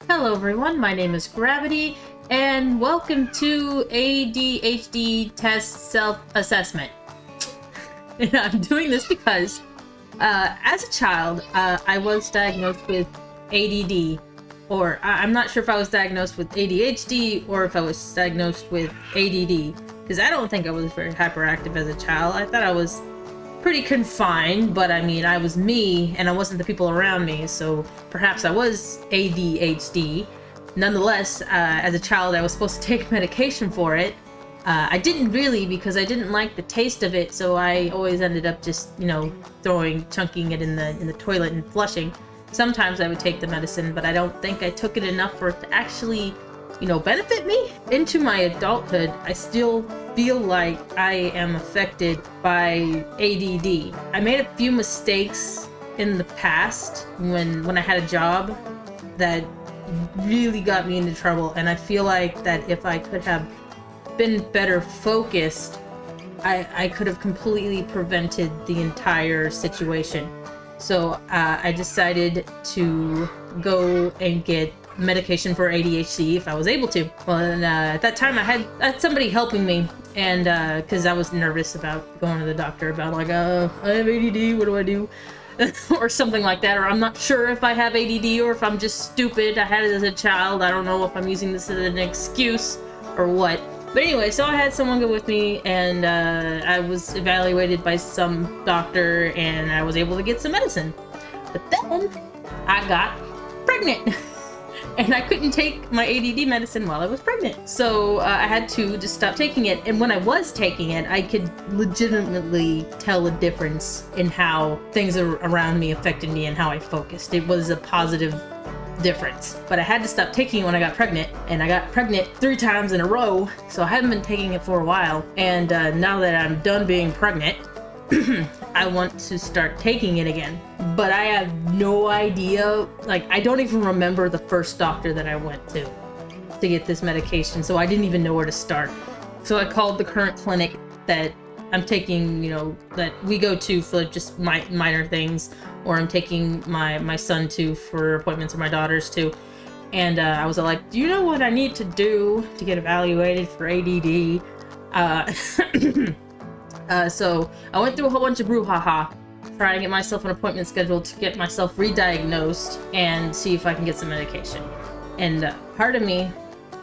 Hello everyone, my name is Gravity, and welcome to ADHD Test Self-Assessment. And I'm doing this because, as a child, I was diagnosed with ADD, or I'm not sure if I was diagnosed with ADHD or if I was diagnosed with ADD, because I don't think I was very hyperactive as a child. I thought I was pretty confined, but I mean, I was me and I wasn't the people around me, so perhaps I was ADHD. Nonetheless, as a child, I was supposed to take medication for it. I didn't really, because I didn't like the taste of it, so I always ended up just, chunking it in the toilet and flushing. Sometimes I would take the medicine, but I don't think I took it enough for it to actually, benefit me. Into my adulthood, I still feel like I am affected by ADD. I made a few mistakes in the past when I had a job that really got me into trouble, and I feel like that if I could have been better focused, I could have completely prevented the entire situation. So I decided to go and get medication for ADHD if I was able to. Well, and, at that time I had somebody helping me, and because I was nervous about going to the doctor about like, I have ADD, what do I do? Or something like that, or I'm not sure if I have ADD or if I'm just stupid. I had it as a child. I don't know if I'm using this as an excuse or what. But anyway, so I had someone go with me, and I was evaluated by some doctor, and I was able to get some medicine. But then I got pregnant. And I couldn't take my ADD medicine while I was pregnant. So I had to just stop taking it. And when I was taking it, I could legitimately tell a difference in how things around me affected me and how I focused. It was a positive difference. But I had to stop taking it when I got pregnant. And I got pregnant 3 times in a row. So I haven't been taking it for a while. And now that I'm done being pregnant, I want to start taking it again. But I have no idea, I don't even remember the first doctor that I went to get this medication, so I didn't even know where to start. So I called the current clinic that I'm taking, that we go to for just minor things, or I'm taking my son to for appointments, or my daughters too. And I was like, do you know what I need to do to get evaluated for ADD? So I went through a whole bunch of brouhaha trying to get myself an appointment scheduled to get myself re-diagnosed and see if I can get some medication. And part of me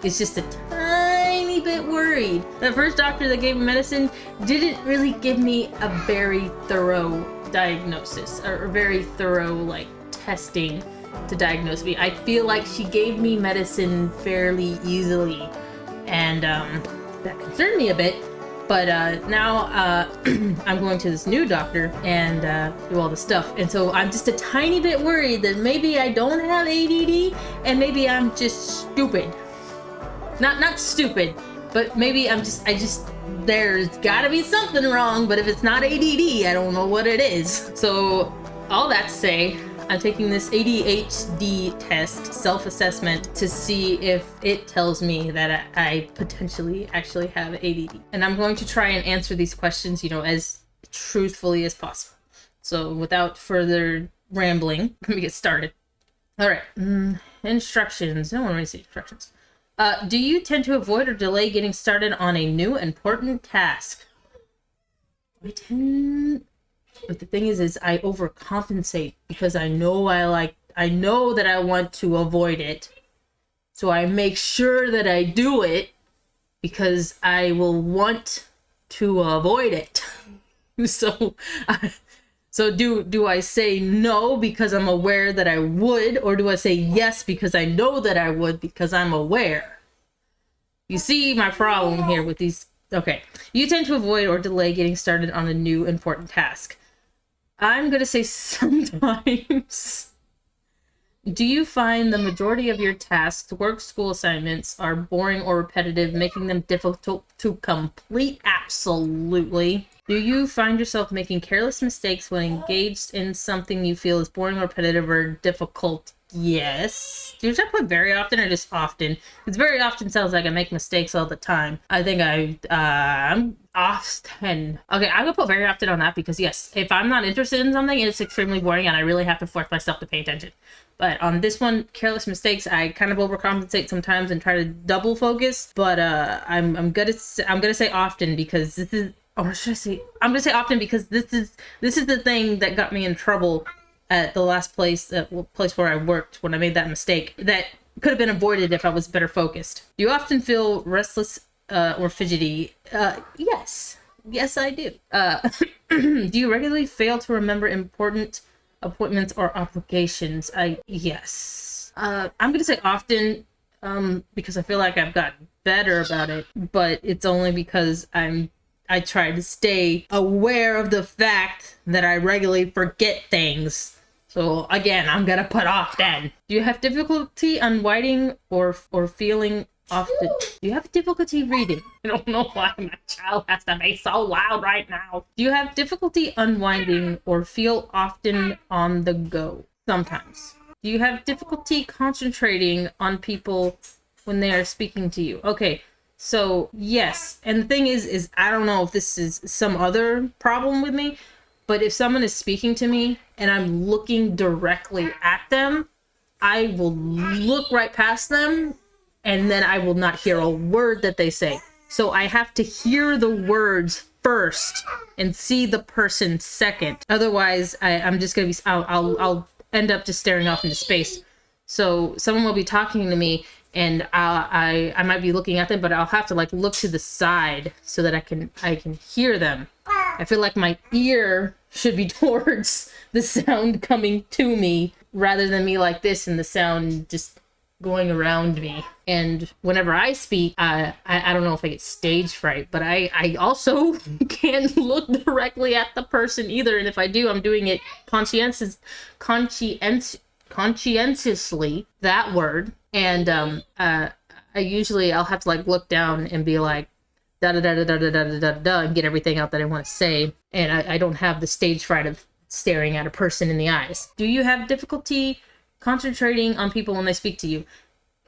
is just a tiny bit worried. The first doctor that gave me medicine didn't really give me a very thorough diagnosis, or very thorough testing to diagnose me. I feel like she gave me medicine fairly easily, and that concerned me a bit. But now I'm going to this new doctor and do all the stuff. And so I'm just a tiny bit worried that maybe I don't have ADD, and maybe I'm just stupid. Not stupid, but maybe there's gotta be something wrong, but if it's not ADD, I don't know what it is. So all that to say, I'm taking this ADHD test, self-assessment, to see if it tells me that I potentially actually have ADD. And I'm going to try and answer these questions, as truthfully as possible. So without further rambling, let me get started. All right, instructions. No one reads the instructions. Do you tend to avoid or delay getting started on a new important task? But the thing is I overcompensate because I know that I want to avoid it. So I make sure that I do it because I will want to avoid it. So do I say no because I'm aware that I would, or do I say yes because I know that I would because I'm aware? You see my problem here with these. Okay. You tend to avoid or delay getting started on a new important task. I'm going to say sometimes. Do you find the majority of your tasks, work, school assignments, are boring or repetitive, making them difficult to complete? Absolutely. Do you find yourself making careless mistakes when engaged in something you feel is boring, repetitive, or difficult? Yes. Do you put very often or just often? Because very often sounds like I make mistakes all the time. I think I'm often. Okay, I'm gonna put very often on that because yes, if I'm not interested in something, it's extremely boring and I really have to force myself to pay attention. But on this one, careless mistakes, I kind of overcompensate sometimes and try to double focus. But I'm gonna say often because this is. Or should I say? I'm gonna say often because this is the thing that got me in trouble at the last place where I worked when I made that mistake that could have been avoided if I was better focused. Do you often feel restless or fidgety? Yes, I do. Do you regularly fail to remember important appointments or obligations? Yes. I'm gonna say often because I feel like I've gotten better about it, but it's only because I try to stay aware of the fact that I regularly forget things. So again, I'm gonna put often. Do you have difficulty unwinding or feeling often? Do you have difficulty reading? I don't know why my child has to be so loud right now. Do you have difficulty unwinding or feel often on the go? Sometimes. Do you have difficulty concentrating on people when they are speaking to you? Okay. So yes, and the thing is I don't know if this is some other problem with me, but if someone is speaking to me and I'm looking directly at them, I will look right past them and then I will not hear a word that they say. So I have to hear the words first and see the person second. Otherwise, I'm just gonna be I'll end up just staring off into space. So someone will be talking to me and I might be looking at them, but I'll have to like look to the side so that I can hear them. I feel like my ear should be towards the sound coming to me rather than me like this and the sound just going around me. And whenever I speak, I don't know if I get stage fright, but I also can't look directly at the person either. And if I do, I'm doing it conscientiously, that word. And I'll have to like look down and be like da da da da da da da da da and get everything out that I want to say. And I don't have the stage fright of staring at a person in the eyes. Do you have difficulty concentrating on people when they speak to you?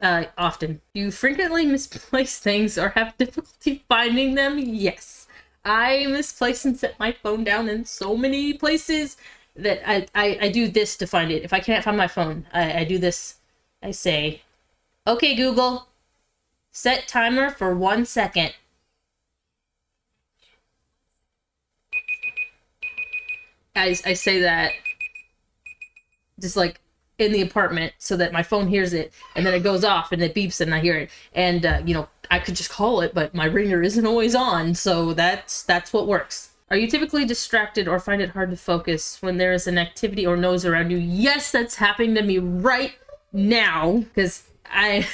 Often. Do you frequently misplace things or have difficulty finding them? Yes. I misplace and set my phone down in so many places that I do this to find it. If I can't find my phone, I do this. I say, okay, Google, set timer for 1 second. I say that just like in the apartment so that my phone hears it and then it goes off and it beeps and I hear it. And, I could just call it, but my ringer isn't always on. So that's what works. Are you typically distracted or find it hard to focus when there is an activity or noise around you? Yes, that's happening to me right now because I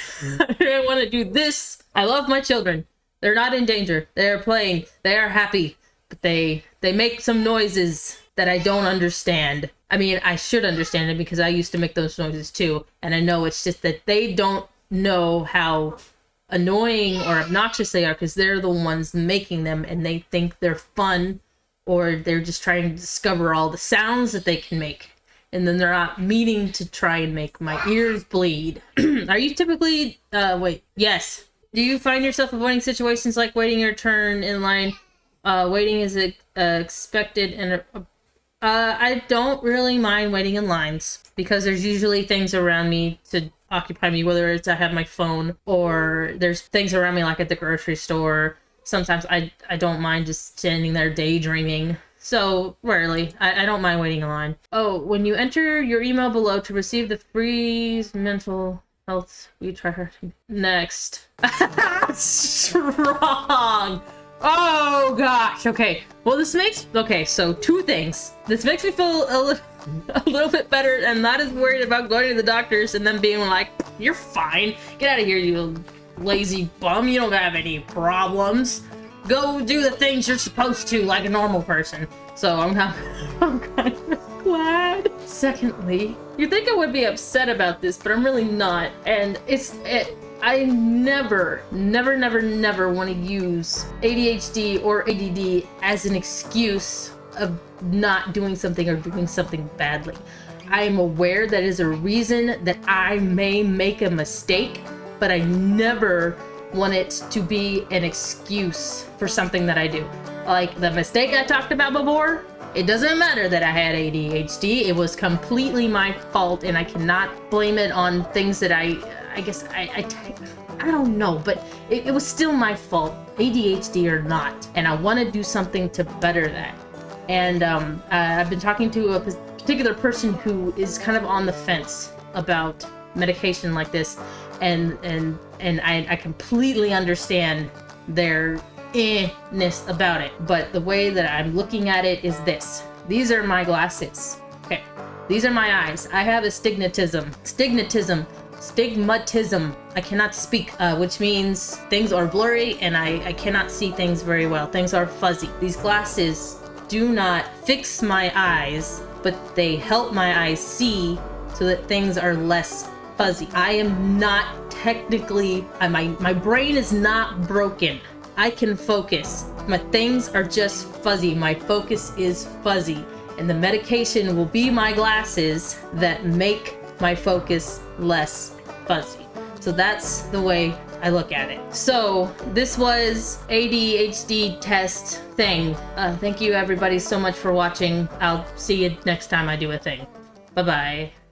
want to do this. I love my children. They're not in danger. They're playing. They are happy. But they make some noises that I don't understand. I mean, I should understand it because I used to make those noises too. And I know it's just that they don't know how annoying or obnoxious they are because they're the ones making them and they think they're fun or they're just trying to discover all the sounds that they can make. And then they're not meaning to try and make my ears bleed. Are you typically, yes. Do you find yourself avoiding situations like waiting your turn in line? Waiting is expected and I don't really mind waiting in lines because there's usually things around me to occupy me, whether it's I have my phone or there's things around me like at the grocery store. Sometimes I don't mind just standing there daydreaming. So rarely. I don't mind waiting in line. Oh, when you enter your email below to receive the free mental health, we try her next. Strong. Oh gosh. Okay. Well, so 2 things. This makes me feel a little bit better and not as worried about going to the doctors and them being like, you're fine. Get out of here, you lazy bum. You don't have any problems. Go do the things you're supposed to like a normal person. So I'm kind of glad. Secondly, you'd think I would be upset about this, but I'm really not. And I never want to use ADHD or ADD as an excuse of not doing something or doing something badly. I am aware that is a reason that I may make a mistake, but I never want it to be an excuse for something that I do. Like the mistake I talked about before, it doesn't matter that I had ADHD. It was completely my fault, and I cannot blame it on things that I guess I don't know, but it was still my fault, ADHD or not, and I want to do something to better that. And I've been talking to a particular person who is kind of on the fence about medication like this, and I completely understand their ness about it. But the way that I'm looking at it is this. These are my glasses. Okay. These are my eyes. I have astigmatism. Stigmatism. I cannot speak, which means things are blurry and I cannot see things very well. Things are fuzzy. These glasses do not fix my eyes, but they help my eyes see so that things are less fuzzy. I am not technically, my brain is not broken. I can focus. My things are just fuzzy. My focus is fuzzy. And the medication will be my glasses that make my focus less fuzzy. So that's the way I look at it. So this was ADHD test thing. Thank you everybody so much for watching. I'll see you next time I do a thing. Bye-bye.